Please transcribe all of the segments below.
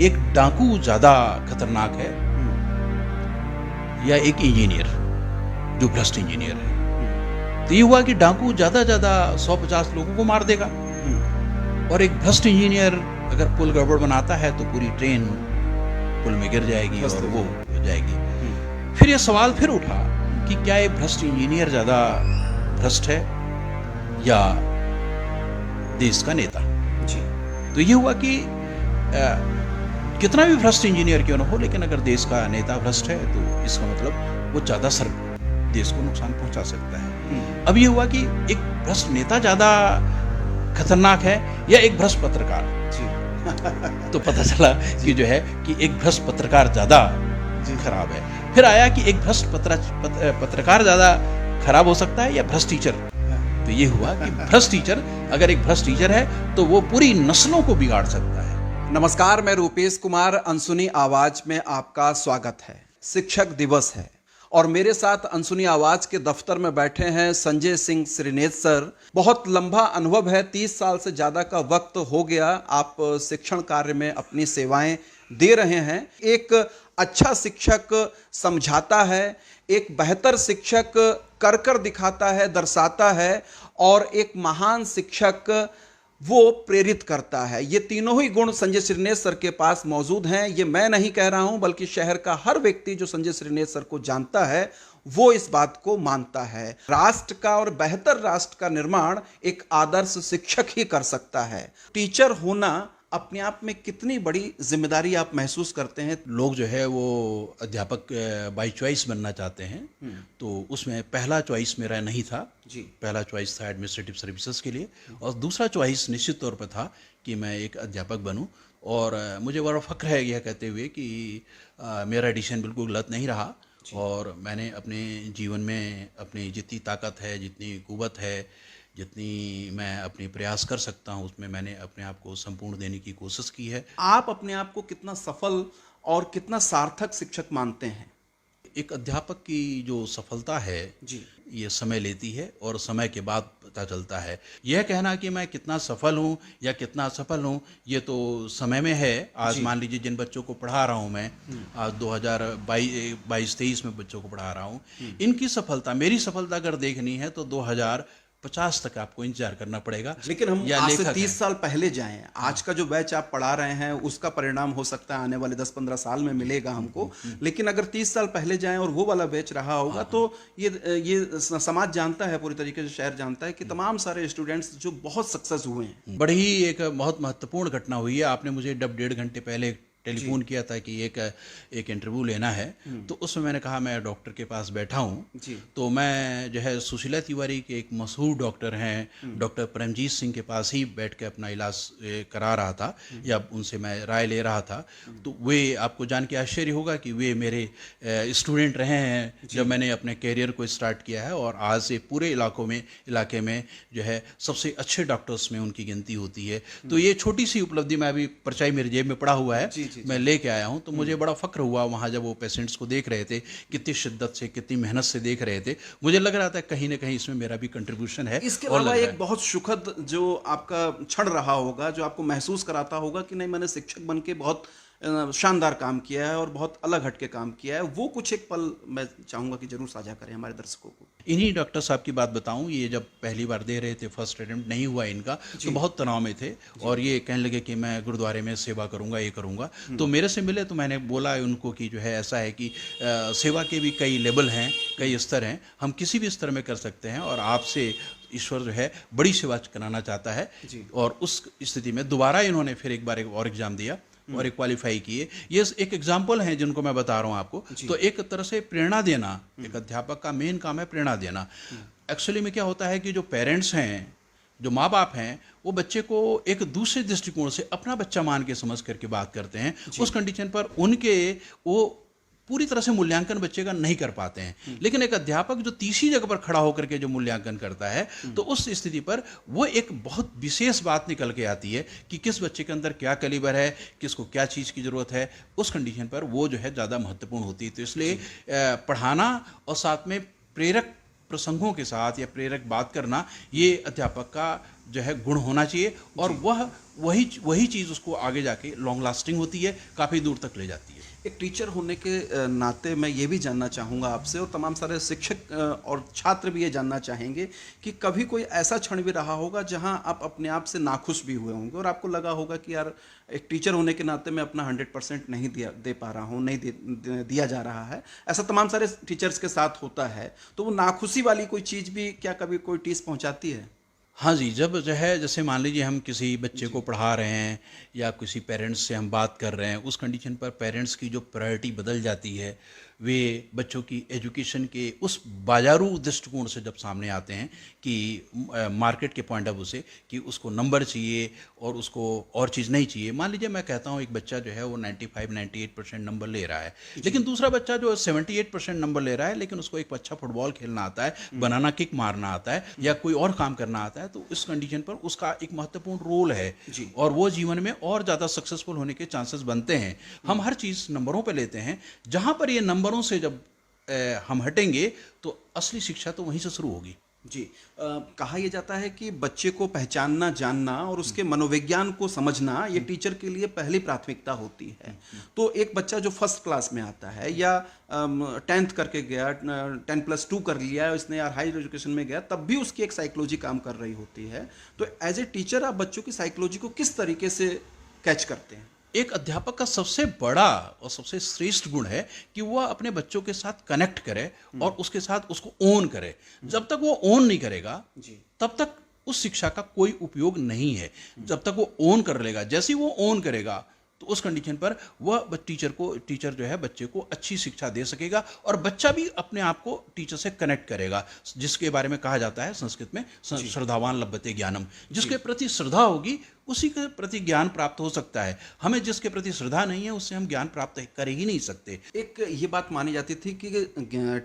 एक डाकू ज्यादा खतरनाक है या एक इंजीनियर जो भ्रष्ट इंजीनियर है। तो ये हुआ कि डाकू ज्यादा 150 लोगों को मार देगा और एक भ्रष्ट इंजीनियर अगर पुल गड़बड़ बनाता है तो पूरी ट्रेन पुल में गिर जाएगी और वो हो जाएगी। फिर ये सवाल फिर उठा कि क्या ये भ्रष्ट इंजीनियर ज्यादा भ्रष्ट है या देश का नेता जी। तो ये हुआ कि कितना भी भ्रष्ट इंजीनियर क्यों न हो, लेकिन अगर देश का नेता भ्रष्ट है तो इसका मतलब वो ज्यादा देश को नुकसान पहुंचा सकता है। अब ये हुआ कि एक भ्रष्ट नेता ज्यादा खतरनाक है या एक भ्रष्ट पत्रकार जी। तो पता चला कि जो है कि एक भ्रष्ट पत्रकार ज्यादा खराब है। फिर आया कि एक भ्रष्ट पत्रकार ज्यादा खराब हो सकता है या भ्रष्ट टीचर। तो ये हुआ कि भ्रष्ट टीचर, अगर एक भ्रष्ट टीचर है तो वो पूरी नस्लों को बिगाड़ सकता है। नमस्कार, मैं रूपेश कुमार, अनसुनी आवाज में आपका स्वागत है। शिक्षक दिवस है और मेरे साथ अनसुनी आवाज के दफ्तर में बैठे हैं संजय सिंह श्रीनेत सर। बहुत लंबा अनुभव है, 30 साल से ज्यादा का वक्त हो गया आप शिक्षण कार्य में अपनी सेवाएं दे रहे हैं। एक अच्छा शिक्षक समझाता है, एक बेहतर शिक्षक कर दिखाता है, दर्शाता है, और एक महान शिक्षक वो प्रेरित करता है। ये तीनों ही गुण संजय श्रीनेत सर के पास मौजूद हैं। ये मैं नहीं कह रहा हूं, बल्कि शहर का हर व्यक्ति जो संजय श्रीनेत सर को जानता है वो इस बात को मानता है। राष्ट्र का और बेहतर राष्ट्र का निर्माण एक आदर्श शिक्षक ही कर सकता है। टीचर होना अपने आप में कितनी बड़ी जिम्मेदारी आप महसूस करते हैं? लोग जो है वो अध्यापक बाई चॉइस बनना चाहते हैं, तो उसमें पहला चॉइस मेरा नहीं था जी। पहला चॉइस था एडमिनिस्ट्रेटिव सर्विसेज के लिए, और दूसरा चॉइस निश्चित तौर पर था कि मैं एक अध्यापक बनूं। और मुझे बड़ा फख्र है यह कहते हुए कि मेरा डिसीजन बिल्कुल गलत नहीं रहा, और मैंने अपने जीवन में अपनी जितनी ताकत है, जितनी कुव्वत है, जितनी मैं अपने प्रयास कर सकता हूं, उसमें मैंने अपने आप को संपूर्ण देने की कोशिश की है। आप अपने आप को कितना सफल और कितना सार्थक शिक्षक मानते हैं? एक अध्यापक की जो सफलता है जी, ये समय लेती है और समय के बाद पता चलता है। यह कहना कि मैं कितना सफल हूं या कितना असफल हूं, ये तो समय में है। आज मान लीजिए जिन बच्चों को पढ़ा रहा हूं मैं, आज 2022-23 में बच्चों को पढ़ा रहा हूं, इनकी सफलता, मेरी सफलता अगर देखनी है तो 2050 तक आपको इंतजार करना पड़ेगा। लेकिन हम आज से 30 साल पहले जाएं, आज का जो बैच आप पढ़ा रहे हैं उसका परिणाम हो सकता है आने वाले 10-15 साल में मिलेगा हमको, लेकिन अगर 30 साल पहले जाएं और वो वाला बैच रहा होगा तो ये समाज जानता है, पूरी तरीके से शहर जानता है कि तमाम सारे स्टूडेंट्स जो बहुत सक्सेस हुए हैं। बड़ी ही एक बहुत महत्वपूर्ण घटना हुई है। आपने मुझे 1.5 घंटे पहले टेलीफोन किया था कि एक इंटरव्यू लेना है, तो उसमें मैंने कहा मैं डॉक्टर के पास बैठा हूँ। तो मैं जो है सुशीला तिवारी के एक मशहूर डॉक्टर हैं, डॉक्टर परमजीत सिंह के पास ही बैठ के अपना इलाज करा रहा था या उनसे मैं राय ले रहा था। तो वे, आपको जान के आश्चर्य होगा कि वे मेरे स्टूडेंट रहे हैं जब मैंने अपने कैरियर को स्टार्ट किया है, और आज से पूरे इलाके में जो है सबसे अच्छे डॉक्टर्स में उनकी गिनती होती है। तो ये छोटी सी उपलब्धि, मैं अभी पर्चा मेरे जेब में पड़ा हुआ है, मैं लेके आया हूं। तो मुझे बड़ा फक्र हुआ वहां जब वो पेशेंट्स को देख रहे थे, कितनी शिद्दत से, कितनी मेहनत से देख रहे थे। मुझे लग रहा था कहीं ना कहीं इसमें मेरा भी कंट्रीब्यूशन है। इसके अलावा एक बहुत सुखद जो आपका क्षण रहा होगा, जो आपको महसूस कराता होगा कि नहीं, मैंने शिक्षक बन के बहुत शानदार काम किया है और बहुत अलग हटके काम किया है, वो कुछ एक पल मैं चाहूंगा कि जरूर साझा करें हमारे दर्शकों को। इन्हीं डॉक्टर साहब की बात बताऊं, ये जब पहली बार दे रहे थे, फर्स्ट अटेम्प्ट नहीं हुआ इनका, तो बहुत तनाव में थे और ये कहने लगे कि मैं गुरुद्वारे में सेवा करूंगा, ये करूंगा। तो मेरे से मिले तो मैंने बोला उनको कि जो है ऐसा है कि सेवा के भी कई लेवल हैं, कई स्तर हैं, हम किसी भी स्तर में कर सकते हैं, और आपसे ईश्वर जो है बड़ी सेवा कराना चाहता है। और उस स्थिति में दोबारा इन्होंने फिर एक बार और एग्जाम दिया और एक क्वालिफाई किए। ये एक एग्जाम्पल है जिनको मैं बता रहा हूँ आपको। तो एक तरह से प्रेरणा देना, एक अध्यापक का मेन काम है प्रेरणा देना। एक्चुअली में क्या होता है कि जो पेरेंट्स हैं, जो माँ बाप हैं, वो बच्चे को एक दूसरे दृष्टिकोण से अपना बच्चा मान के समझ करके बात करते हैं। उस कंडीशन पर उनके वो पूरी तरह से मूल्यांकन बच्चे का नहीं कर पाते हैं। लेकिन एक अध्यापक जो तीसरी जगह पर खड़ा होकर के जो मूल्यांकन करता है, तो उस स्थिति पर वो एक बहुत विशेष बात निकल के आती है कि किस बच्चे के अंदर क्या कैलिबर है, किसको क्या चीज़ की ज़रूरत है। उस कंडीशन पर वो जो है ज़्यादा महत्वपूर्ण होती है। तो इसलिए पढ़ाना और साथ में प्रेरक प्रसंगों के साथ या प्रेरक बात करना, ये अध्यापक का जो है गुण होना चाहिए, और वही चीज़ उसको आगे जाके लॉन्ग लास्टिंग होती है, काफ़ी दूर तक ले जाती है। एक टीचर होने के नाते मैं ये भी जानना चाहूँगा आपसे, और तमाम सारे शिक्षक और छात्र भी ये जानना चाहेंगे कि कभी कोई ऐसा क्षण भी रहा होगा जहाँ आप अपने आप से नाखुश भी हुए होंगे और आपको लगा होगा कि यार एक टीचर होने के नाते मैं अपना 100% नहीं दे पा रहा हूँ, नहीं दिया जा रहा है। ऐसा तमाम सारे टीचर्स के साथ होता है, तो वो नाखुशी वाली कोई चीज़ भी क्या कभी कोई टीस पहुँचाती है? हाँ जी, जब जो है जैसे मान लीजिए हम किसी बच्चे को पढ़ा रहे हैं या किसी पेरेंट्स से हम बात कर रहे हैं, उस कंडीशन पर पेरेंट्स की जो प्रायोरिटी बदल जाती है, वे बच्चों की एजुकेशन के उस बाजारू दृष्टिकोण से जब सामने आते हैं कि मार्केट के पॉइंट ऑफ व्यू से कि उसको नंबर चाहिए और उसको और चीज़ नहीं चाहिए। मान लीजिए मैं कहता हूँ एक बच्चा जो है वो 95-98% नंबर ले रहा है, लेकिन दूसरा बच्चा जो 78% नंबर ले रहा है, लेकिन उसको एक अच्छा फुटबॉल खेलना आता है, बनाना किक मारना आता है या कोई और काम करना आता है, तो इस कंडीशन पर उसका एक महत्वपूर्ण रोल है और वो जीवन में और ज़्यादा सक्सेसफुल होने के चांसेस बनते हैं। हम हर चीज़ नंबरों पे लेते हैं, जहाँ पर ये नंबरों से जब हम हटेंगे तो असली शिक्षा तो वहीं से शुरू होगी। जी, कहा यह जाता है कि बच्चे को पहचानना, जानना और उसके मनोविज्ञान को समझना ये टीचर के लिए पहली प्राथमिकता होती है। तो एक बच्चा जो फर्स्ट क्लास में आता है या 10th करके गया, 10+2 कर लिया, इसने यार हायर एजुकेशन में गया, तब भी उसकी एक साइकोलॉजी काम कर रही होती है। तो एज ए टीचर आप बच्चों की साइकोलॉजी को किस तरीके से कैच करते हैं? एक अध्यापक का सबसे बड़ा और सबसे श्रेष्ठ गुण है कि वह अपने बच्चों के साथ कनेक्ट करे और उसके साथ उसको ओन करे। जब तक वो ओन नहीं करेगा तब तक उस शिक्षा का कोई उपयोग नहीं है। जब तक वो ओन कर लेगा, जैसे ही वो ओन करेगा तो उस कंडीशन पर वह टीचर जो है बच्चे को अच्छी शिक्षा दे सकेगा और बच्चा भी अपने आप को टीचर से कनेक्ट करेगा, जिसके बारे में कहा जाता है संस्कृत में श्रद्धावान लभते ज्ञानम। जिसके प्रति श्रद्धा होगी उसी के प्रति ज्ञान प्राप्त हो सकता है। हमें जिसके प्रति श्रद्धा नहीं है उससे हम ज्ञान प्राप्त कर ही नहीं सकते। एक ये बात मानी जाती थी कि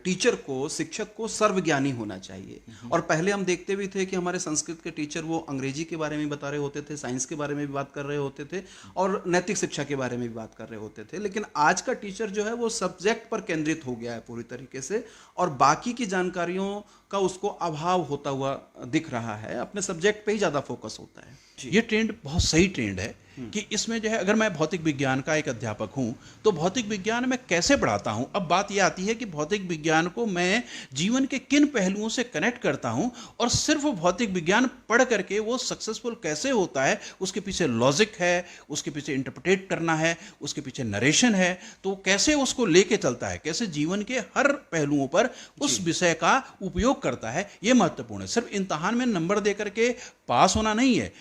टीचर को, शिक्षक को सर्वज्ञानी होना चाहिए, और पहले हम देखते भी थे कि हमारे संस्कृत के टीचर वो अंग्रेजी के बारे में बता रहे होते थे, साइंस के बारे में भी बात कर रहे होते थे और नैतिक शिक्षा के बारे में भी बात कर रहे होते थे। लेकिन आज का टीचर जो है वो सब्जेक्ट पर केंद्रित हो गया है पूरी तरीके से, और बाकी की जानकारियों का उसको अभाव होता हुआ दिख रहा है, अपने सब्जेक्ट पे ही ज़्यादा फोकस होता है। ये ट्रेंड बहुत सही ट्रेंड है कि इसमें जो है, अगर मैं भौतिक विज्ञान का एक अध्यापक हूं तो भौतिक विज्ञान में कैसे पढ़ाता हूं। अब बात यह आती है कि भौतिक विज्ञान को मैं जीवन के किन पहलुओं से कनेक्ट करता हूं, और सिर्फ भौतिक विज्ञान पढ़ करके वो सक्सेसफुल कैसे होता है, उसके पीछे लॉजिक है, उसके पीछे इंटरप्रेट करना है, उसके पीछे नरेशन है, तो कैसे उसको लेके चलता है, कैसे जीवन के हर पहलुओं पर उस विषय का उपयोग करता है, ये महत्वपूर्ण है। सिर्फ इम्तहान में नंबर दे करके पास होना नहीं है।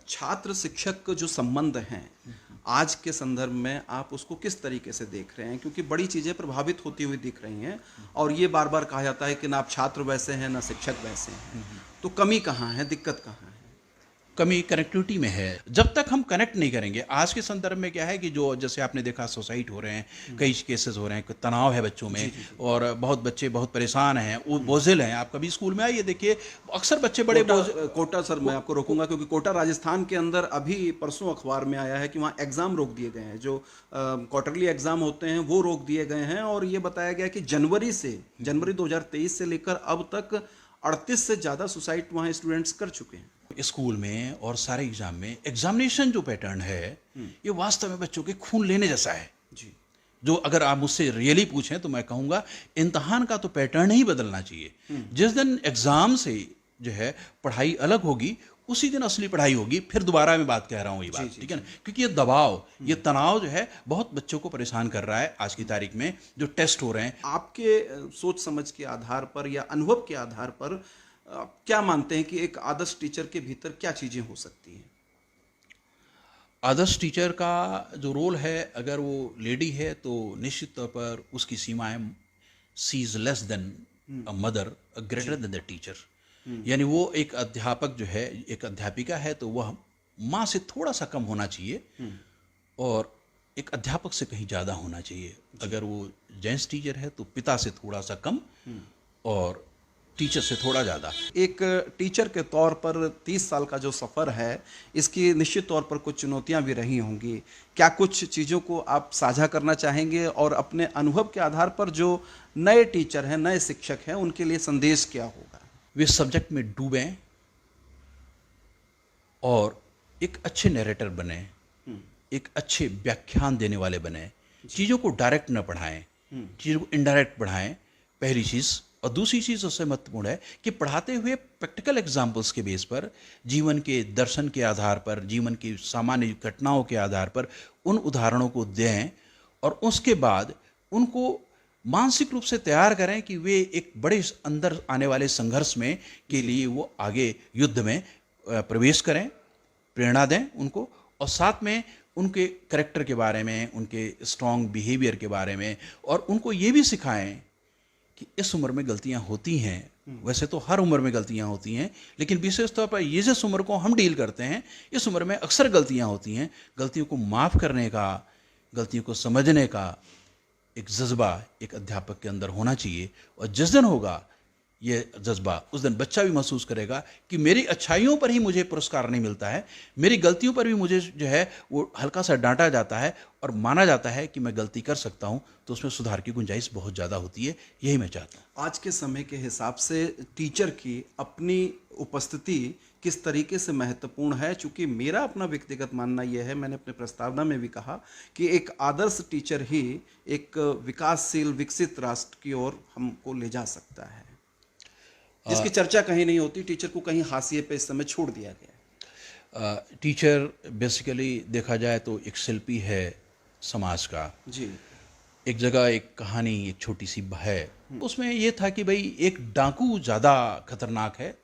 छात्र शिक्षक जो संबंध हैं आज के संदर्भ में आप उसको किस तरीके से देख रहे हैं? क्योंकि बड़ी चीज़ें प्रभावित होती हुई दिख रही हैं और ये बार बार कहा जाता है कि ना आप छात्र वैसे हैं ना शिक्षक वैसे हैं, तो कमी कहाँ है, दिक्कत कहाँ है? कमी कनेक्टिविटी में है। जब तक हम कनेक्ट नहीं करेंगे, आज के संदर्भ में क्या है कि जो जैसे आपने देखा सुसाइड हो रहे हैं, कई केसेस हो रहे हैं, तनाव है बच्चों में और बहुत बच्चे बहुत परेशान हैं, वो बोझिल हैं। आप कभी स्कूल में आइए, देखिए अक्सर बच्चे बड़े कोटा सर मैं आपको रोकूंगा क्योंकि कोटा राजस्थान के अंदर अभी परसों अखबार में आया है कि वहाँ एग्जाम रोक दिए गए हैं, जो क्वार्टरली एग्जाम होते हैं वो रोक दिए गए हैं, और ये बताया गया कि जनवरी 2023 से लेकर अब तक 38 से ज़्यादा सुसाइड वहाँ स्टूडेंट्स कर चुके हैं। स्कूल में और सारे एग्जाम में एग्जामिनेशन जो पैटर्न है ये वास्तव में बच्चों के खून लेने जैसा है जी। जो अगर आप मुझसे रियली पूछें तो मैं कहूँगा इम्तहान का तो पैटर्न ही बदलना चाहिए। जिस दिन एग्जाम से जो है पढ़ाई अलग होगी उसी दिन असली पढ़ाई होगी। फिर दोबारा मैं बात कह रहा हूँ ये बात, ठीक है ना, क्योंकि ये दबाव, ये तनाव जो है बहुत बच्चों को परेशान कर रहा है आज की तारीख में। जो टेस्ट हो रहे हैं, आपके सोच समझ के आधार पर या अनुभव के आधार पर आप क्या मानते हैं कि एक आदर्श टीचर के भीतर क्या चीजें हो सकती हैं? आदर्श टीचर का जो रोल है, अगर वो लेडी है तो निश्चित तौर पर उसकी सीमाएं, she is less than a mother, greater than the teacher. यानी वो एक अध्यापक जो है, एक अध्यापिका है तो वह माँ से थोड़ा सा कम होना चाहिए और एक अध्यापक से कहीं ज़्यादा होना चाहिए। अगर वो जेंट्स टीचर है तो पिता से थोड़ा सा कम और टीचर से थोड़ा ज़्यादा। एक टीचर के तौर पर 30 साल का जो सफ़र है, इसकी निश्चित तौर पर कुछ चुनौतियां भी रही होंगी। क्या कुछ चीज़ों को आप साझा करना चाहेंगे और अपने अनुभव के आधार पर जो नए टीचर हैं, नए शिक्षक हैं, उनके लिए संदेश क्या होगा? वे सब्जेक्ट में डूबें और एक अच्छे नैरेटर बने, एक अच्छे व्याख्यान देने वाले बने, चीज़ों को डायरेक्ट न पढ़ाएं, चीज़ों को इनडायरेक्ट पढ़ाएं, पहली चीज़। और दूसरी चीज़ उससे महत्वपूर्ण है कि पढ़ाते हुए प्रैक्टिकल एग्जाम्पल्स के बेस पर, जीवन के दर्शन के आधार पर, जीवन की सामान्य घटनाओं के आधार पर उन उदाहरणों को दें और उसके बाद उनको मानसिक रूप से तैयार करें कि वे एक बड़े अंदर आने वाले संघर्ष में के लिए वो आगे युद्ध में प्रवेश करें, प्रेरणा दें उनको, और साथ में उनके करेक्टर के बारे में, उनके स्ट्रॉन्ग बिहेवियर के बारे में, और उनको ये भी सिखाएं कि इस उम्र में गलतियां होती हैं। वैसे तो हर उम्र में गलतियां होती हैं, लेकिन विशेष तौर पर ये जिस उम्र को हम डील करते हैं, इस उम्र में अक्सर गलतियां होती हैं। गलतियों को माफ़ करने का, गलतियों को समझने का एक जज्बा एक अध्यापक के अंदर होना चाहिए। और जिस दिन होगा ये जज्बा, उस दिन बच्चा भी महसूस करेगा कि मेरी अच्छाइयों पर ही मुझे पुरस्कार नहीं मिलता है, मेरी गलतियों पर भी मुझे जो है वो हल्का सा डांटा जाता है और माना जाता है कि मैं गलती कर सकता हूँ, तो उसमें सुधार की गुंजाइश बहुत ज़्यादा होती है। यही मैं चाहता हूँ। आज के समय के हिसाब से टीचर की अपनी उपस्थिति किस तरीके से महत्वपूर्ण है? चूँकि मेरा अपना व्यक्तिगत मानना यह है, मैंने अपने प्रस्तावना में भी कहा कि एक आदर्श टीचर ही एक विकासशील विकसित राष्ट्र की ओर हमको ले जा सकता है, जिसकी चर्चा कहीं नहीं होती। टीचर को कहीं हाशिए पे इस समय छोड़ दिया गया है। टीचर बेसिकली देखा जाए तो एक शिल्पी है समाज का जी। एक जगह एक कहानी, एक छोटी सी है, उसमें ये था कि भाई एक डाकू ज़्यादा खतरनाक है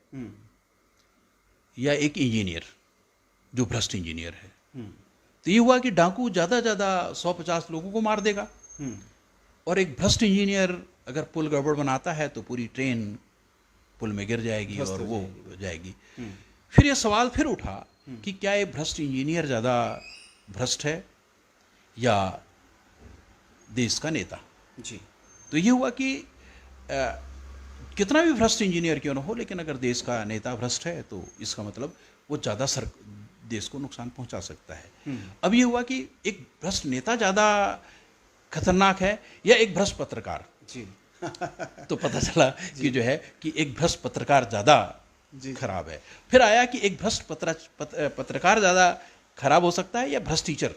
या एक इंजीनियर जो भ्रष्ट इंजीनियर है। तो ये हुआ कि डाकू ज़्यादा 150 लोगों को मार देगा, और एक भ्रष्ट इंजीनियर अगर पुल गड़बड़ बनाता है तो पूरी ट्रेन पुल में गिर जाएगी और वो जाएगी। फिर ये सवाल फिर उठा कि क्या ये भ्रष्ट इंजीनियर ज़्यादा भ्रष्ट है या देश का नेता? जी। तो ये हुआ कि कितना भी भ्रष्ट इंजीनियर क्यों ना हो, लेकिन अगर देश का नेता भ्रष्ट है तो इसका मतलब वो ज़्यादा देश को नुकसान पहुंचा सकता है। अब ये हुआ कि एक भ्रष्ट नेता ज़्यादा खतरनाक है या एक भ्रष्ट पत्रकार? जी। तो पता चला कि जो है कि एक भ्रष्ट पत्रकार ज़्यादा खराब है। फिर आया कि एक भ्रष्ट पत्रकार ज़्यादा खराब हो सकता है या भ्रष्ट टीचर?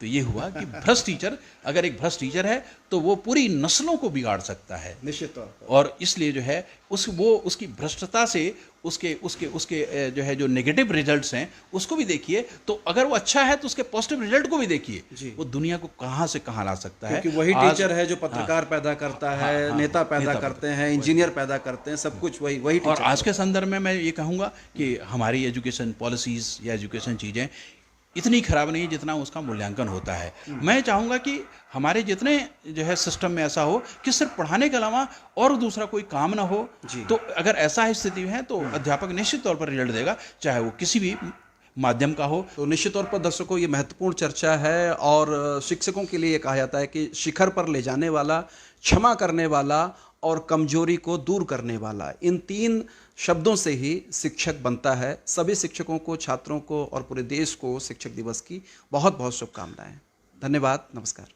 तो ये हुआ कि भ्रष्ट टीचर, अगर एक भ्रष्ट टीचर है तो वो पूरी नस्लों को बिगाड़ सकता है निश्चित तौर पर। और इसलिए जो है उसकी भ्रष्टता से उसके जो है जो नेगेटिव रिजल्ट्स हैं उसको भी देखिए। तो अगर वो अच्छा है तो उसके पॉजिटिव रिजल्ट को भी देखिए। वो दुनिया को कहाँ से कहाँ ला सकता है, क्योंकि वही टीचर है जो पत्रकार पैदा करता है, नेता पैदा करते हैं, इंजीनियर पैदा करते हैं, सब कुछ वही टीचर। और आज के संदर्भ में मैं ये कहूँगा कि हमारी एजुकेशन पॉलिसीज़ या एजुकेशन चीज़ें इतनी खराब नहीं जितना उसका मूल्यांकन होता है। मैं चाहूँगा कि हमारे जितने जो है सिस्टम में ऐसा हो कि सिर्फ पढ़ाने के अलावा और दूसरा कोई काम ना हो। तो अगर ऐसा स्थिति है तो अध्यापक निश्चित तौर पर रिजल्ट देगा, चाहे वो किसी भी माध्यम का हो। तो निश्चित तौर पर दर्शकों ये महत्वपूर्ण चर्चा है और शिक्षकों के लिए कहा जाता है कि शिखर पर ले जाने वाला, क्षमा करने वाला और कमजोरी को दूर करने वाला, इन 3 शब्दों से ही शिक्षक बनता है। सभी शिक्षकों को, छात्रों को और पूरे देश को शिक्षक दिवस की बहुत बहुत शुभकामनाएं। धन्यवाद, नमस्कार।